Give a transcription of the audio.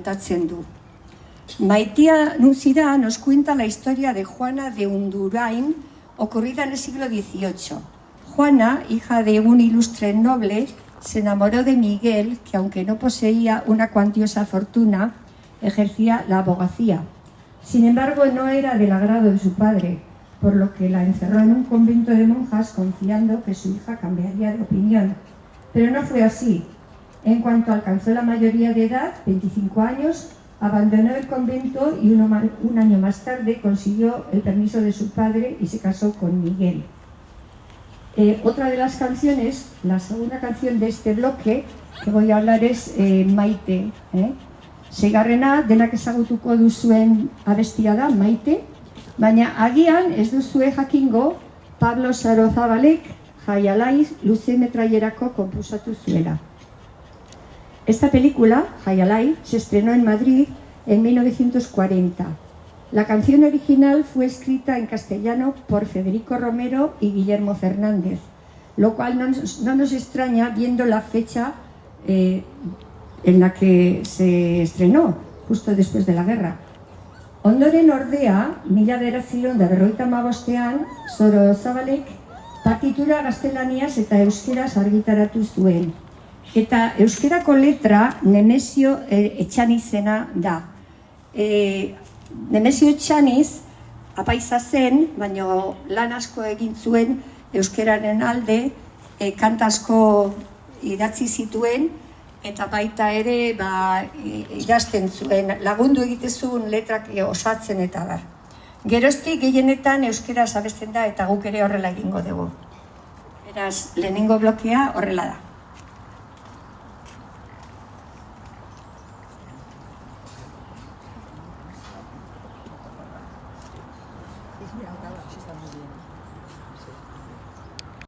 Tratatzen du. Maitía Nucida nos cuenta la historia de Juana de Undurain, ocurrida en el siglo XVIII. Juana, hija de un ilustre noble, se enamoró de Miguel, que aunque no poseía una cuantiosa fortuna, ejercía la abogacía. Sin embargo, no era del agrado de su padre, por lo que la encerró en un convento de monjas confiando que su hija cambiaría de opinión. Pero no fue así. En cuanto alcanzó la mayoría de edad, 25 años, abandonó el convento y un año más tarde consiguió el permiso de su padre y se casó con Miguel. Otra de las canciones, la segunda canción de este bloque que voy a hablar es Maite. Seigarrena denak ezagutuko duzuen abestia da, Maite, baina agian ez duzue jakingo Pablo Sarozabalek Jaialai luze metrailerako konposatu zuela. Esta película, Jaialai, se estrenó en Madrid en 1940. La canción original fue escrita en castellano por Federico Romero y Guillermo Fernández, lo cual no nos extraña viendo la fecha en la que se estrenó, justo después de la guerra. Ondoren ordea, 1955ean, Sorozabalek partitura gaztelaniaz eta euskeraz argitaratu zuen. Eta euskerako letra Nemesio Etxanizena da. Nemesio Etxaniz apaiza zen, baina lan asko egin zuen euskeraren alde, kanta asko idatzi zituen, eta baita ere idazten zuen, lagundu egitezun letrak osatzen eta da. Geroztik gehienetan euskeraz abesten da eta guk ere horrela egingo dugu. Beraz, lehenengo blokea horrela da.